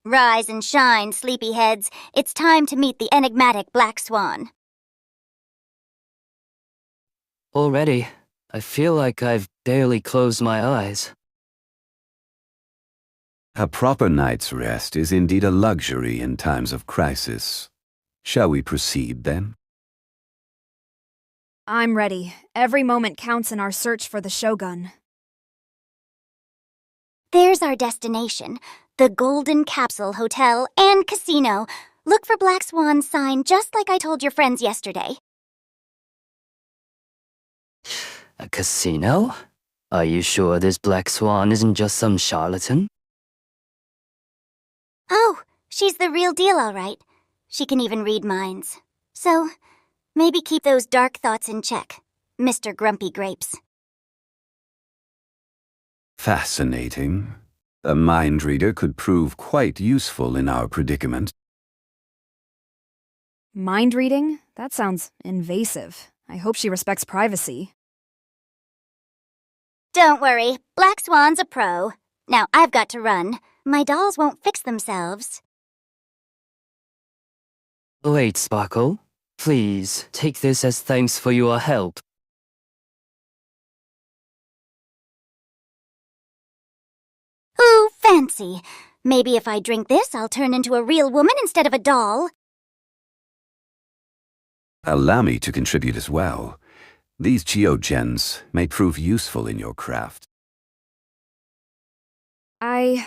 Rise and shine, sleepyheads. It's time to meet the enigmatic Black Swan. Already, I feel like I've barely closed my eyes. A proper night's rest is indeed a luxury in times of crisis. Shall we proceed, then? I'm ready. Every moment counts in our search for the Shogun. There's our destination, the Golden Capsule Hotel and Casino. Look for Black Swan's sign just like I told your friends yesterday. A casino? Are you sure this Black Swan isn't just some charlatan? Oh, she's the real deal, all right. She can even read minds. So, maybe keep those dark thoughts in check, Mr. Grumpy Grapes. Fascinating. A mind reader could prove quite useful in our predicament. Mind reading? That sounds invasive. I hope she respects privacy. Don't worry, Black Swan's a pro. Now I've got to run. My dolls won't fix themselves. Wait, Sparkle. Please, take this as thanks for your help. Ooh, fancy. Maybe if I drink this, I'll turn into a real woman instead of a doll. Allow me to contribute as well. These geogens may prove useful in your craft. I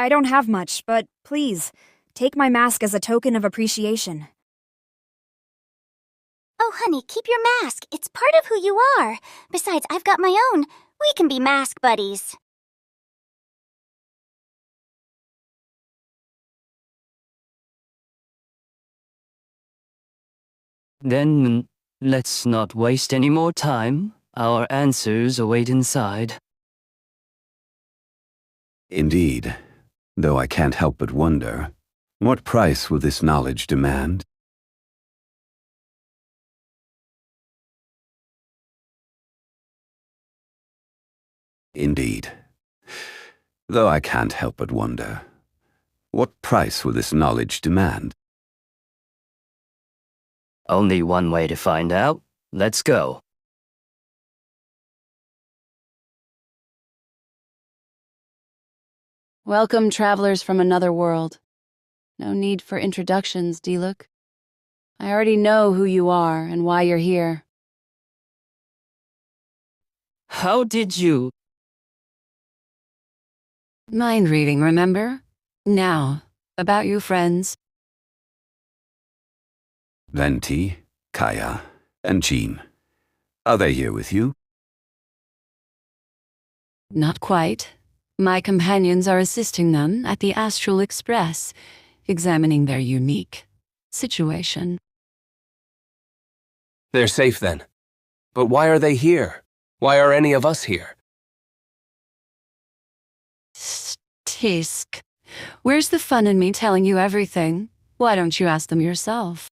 don't have much, but please, take my mask as a token of appreciation. Oh, honey, keep your mask. It's part of who you are. Besides, I've got my own. We can be mask buddies. Then, let's not waste any more time. Our answers await inside. Indeed, though I can't help but wonder, what price will this knowledge demand? Indeed, though I can't help but wonder, what price will this knowledge demand? Only one way to find out. Let's go. Welcome, travelers from another world. No need for introductions, Diluc. I already know who you are and why you're here. How did you... Mind reading, remember? Now, about you, friends. Venti, Kaya, and Jean. Are they here with you? Not quite. My companions are assisting them at the Astral Express, examining their unique situation. They're safe then. But why are they here? Why are any of us here? Tisk. Where's the fun in me telling you everything? Why don't you ask them yourself?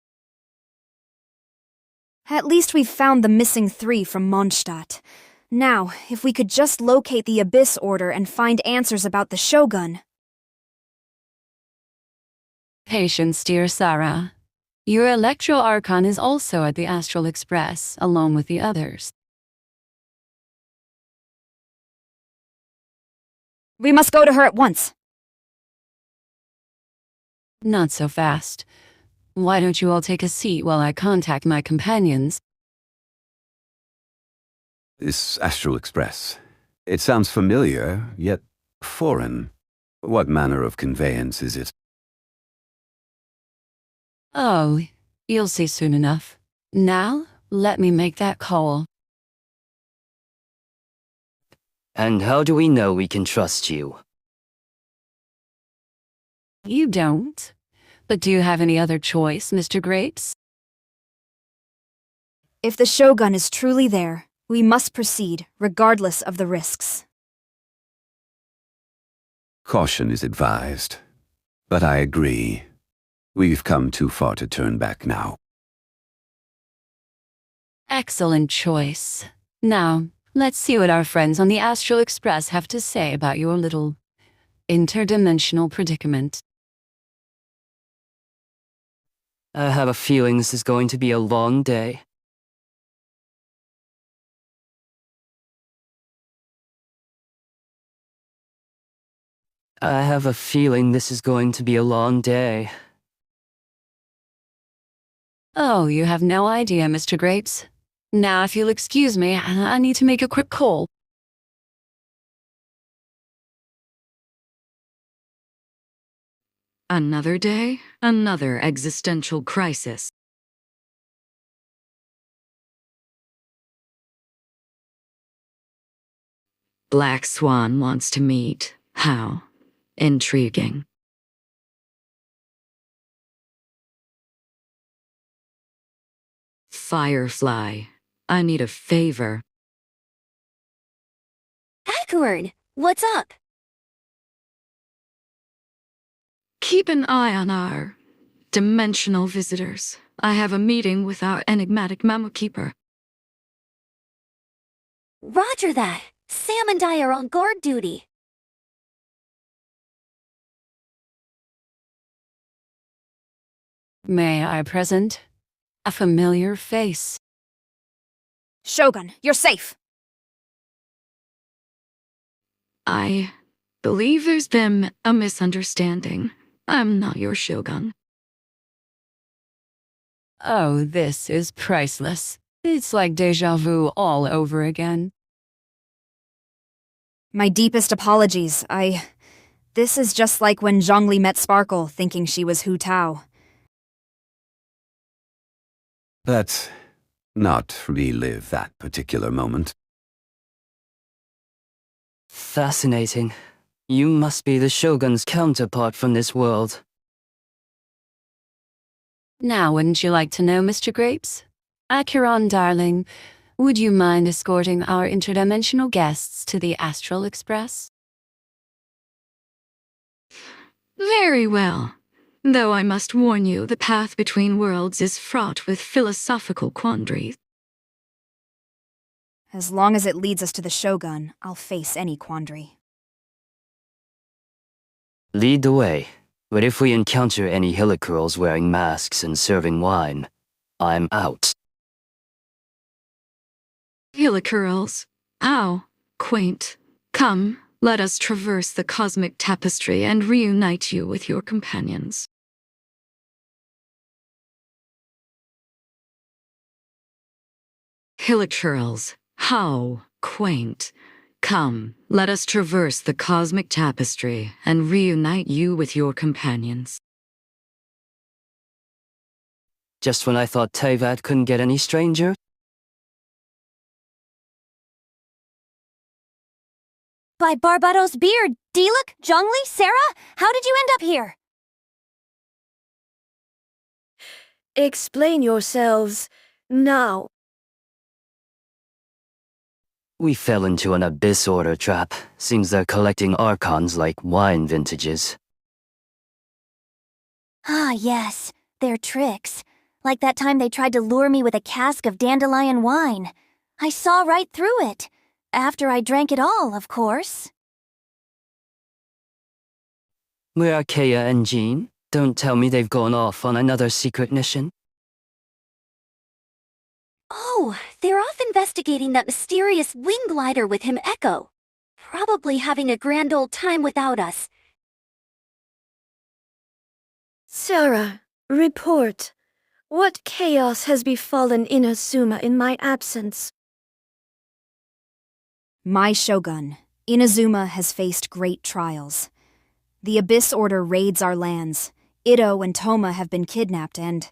At least we've found the missing 3 from Mondstadt. Now, if we could just locate the Abyss Order and find answers about the Shogun. Patience, dear Sarah. Your Electro Archon is also at the Astral Express, along with the others. We must go to her at once. Not so fast. Why don't you all take a seat while I contact my companions? This Astral Express. It sounds familiar, yet foreign. What manner of conveyance is it? Oh, you'll see soon enough. Now, let me make that call. And how do we know we can trust you? You don't. But do you have any other choice, Mr. Grapes? If the Shogun is truly there, we must proceed, regardless of the risks. Caution is advised. But I agree. We've come too far to turn back now. Excellent choice. Now, let's see what our friends on the Astral Express have to say about your little interdimensional predicament. I have a feeling this is going to be a long day. I have a feeling this is going to be a long day. Oh, you have no idea, Mr. Grapes. Now, if you'll excuse me, I need to make a quick call. Another day, another existential crisis. Black Swan wants to meet. How? Intriguing. Firefly, I need a favor. Edward, what's up? Keep an eye on our dimensional visitors. I have a meeting with our enigmatic memo keeper. Roger that. Sam and I are on guard duty. May I present a familiar face? Shogun, you're safe. I believe there's been a misunderstanding. I'm not your Shogun. Oh, this is priceless. It's like déjà vu all over again. My deepest apologies. This is just like when Zhongli met Sparkle, thinking she was Hu Tao. Let's not relive that particular moment. Fascinating. You must be the Shogun's counterpart from this world. Now, wouldn't you like to know, Mr. Grapes? Acheron, darling, would you mind escorting our interdimensional guests to the Astral Express? Very well. Though I must warn you, the path between worlds is fraught with philosophical quandaries. As long as it leads us to the Shogun, I'll face any quandary. Lead the way. But if we encounter any Hillicurls wearing masks and serving wine, I'm out. Hillicurls. How quaint. Come, let us traverse the cosmic tapestry and reunite you with your companions. Hillicurls. How quaint. Come, let us traverse the cosmic tapestry and reunite you with your companions. Just when I thought Teyvat couldn't get any stranger? By Barbados Beard, Diluc, Zhongli, Sarah, how did you end up here? Explain yourselves now. We fell into an Abyss Order trap. Seems they're collecting archons like wine vintages. Ah, yes. They're tricks. Like that time they tried to lure me with a cask of dandelion wine. I saw right through it. After I drank it all, of course. Where are Kea and Jean? Don't tell me they've gone off on another secret mission. Oh, they're off investigating that mysterious wing glider with him, Echo. Probably having a grand old time without us. Sarah, report. What chaos has befallen Inazuma in my absence? My Shogun, Inazuma, has faced great trials. The Abyss Order raids our lands. Ito and Toma have been kidnapped, and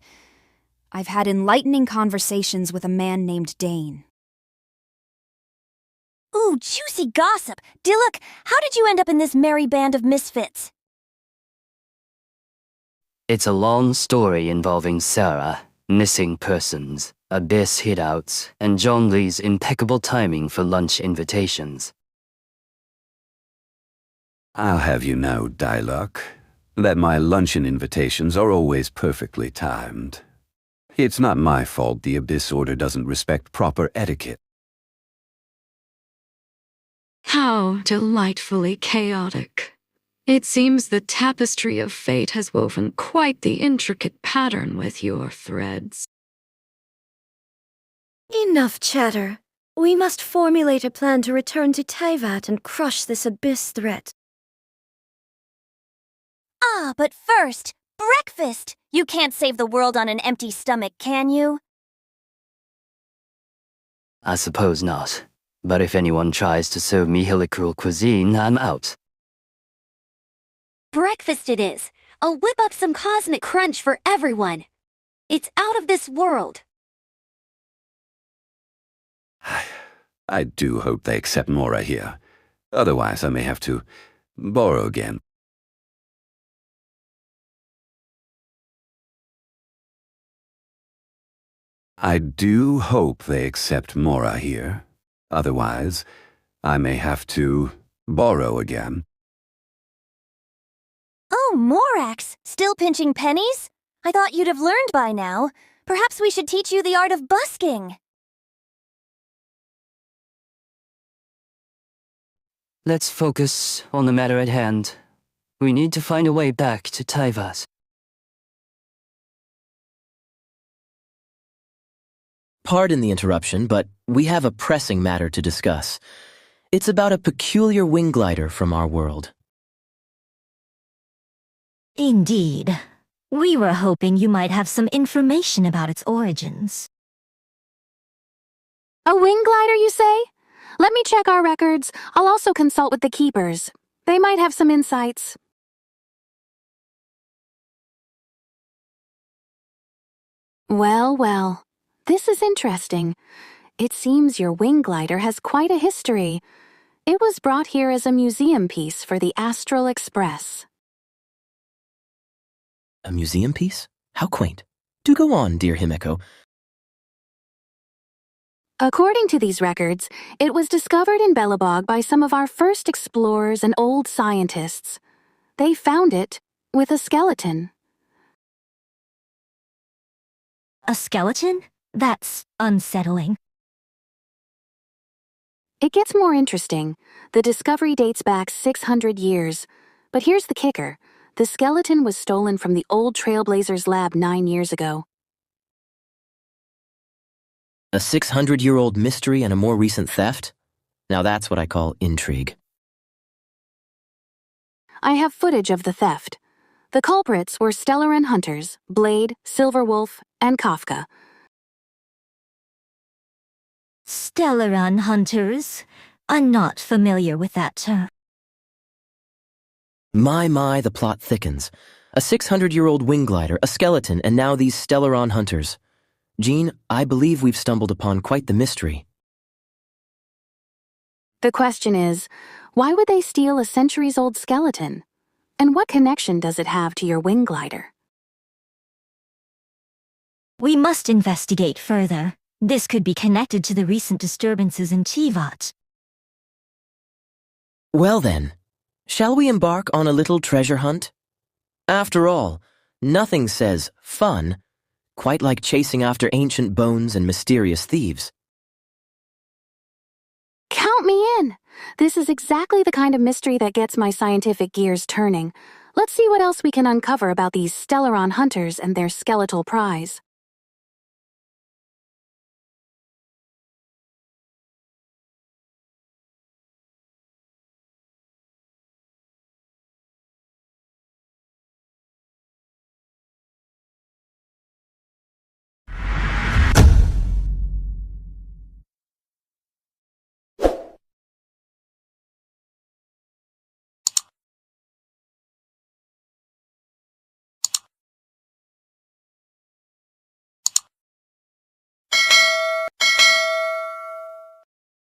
I've had enlightening conversations with a man named Dane. Ooh, juicy gossip! Diluc, how did you end up in this merry band of misfits? It's a long story involving Sarah, missing persons, Abyss hideouts, and Zhongli's impeccable timing for lunch invitations. I'll have you know, Diluc, that my luncheon invitations are always perfectly timed. It's not my fault the Abyss Order doesn't respect proper etiquette. How delightfully chaotic. It seems the tapestry of fate has woven quite the intricate pattern with your threads. Enough chatter. We must formulate a plan to return to Taivat and crush this abyss threat. Ah, but first, breakfast! You can't save the world on an empty stomach, can you? I suppose not. But if anyone tries to serve me helical cuisine, I'm out. Breakfast it is. I'll whip up some cosmic crunch for everyone. It's out of this world. I do hope they accept Mora here. Otherwise, I may have to borrow again. I do hope they accept Mora here. Otherwise, I may have to borrow again. Oh, Morax! Still pinching pennies? I thought you'd have learned by now. Perhaps we should teach you the art of busking. Let's focus on the matter at hand. We need to find a way back to Taivat. Pardon the interruption, but we have a pressing matter to discuss. It's about a peculiar wing glider from our world. Indeed. We were hoping you might have some information about its origins. A wing glider, you say? Let me check our records. I'll also consult with the keepers. They might have some insights. Well, well. This is interesting. It seems your wing glider has quite a history. It was brought here as a museum piece for the Astral Express. A museum piece? How quaint. Do go on, dear Himeko. According to these records, it was discovered in Belobog by some of our first explorers and old scientists. They found it with a skeleton. A skeleton? That's unsettling. It gets more interesting. The discovery dates back 600 years. But here's the kicker. The skeleton was stolen from the old Trailblazers lab 9 years ago. A 600-year-old mystery and a more recent theft? Now that's what I call intrigue. I have footage of the theft. The culprits were Stellaran hunters, Blade, Silverwolf, and Kafka. Stellaran hunters? I'm not familiar with that term. My, the plot thickens. A 600-year-old wing glider, a skeleton, and now these Stellaran hunters. Jean, I believe we've stumbled upon quite the mystery. The question is, why would they steal a centuries-old skeleton? And what connection does it have to your wing glider? We must investigate further. This could be connected to the recent disturbances in Taivat. Well then, shall we embark on a little treasure hunt? After all, nothing says fun quite like chasing after ancient bones and mysterious thieves. Count me in! This is exactly the kind of mystery that gets my scientific gears turning. Let's see what else we can uncover about these Stellaran hunters and their skeletal prize.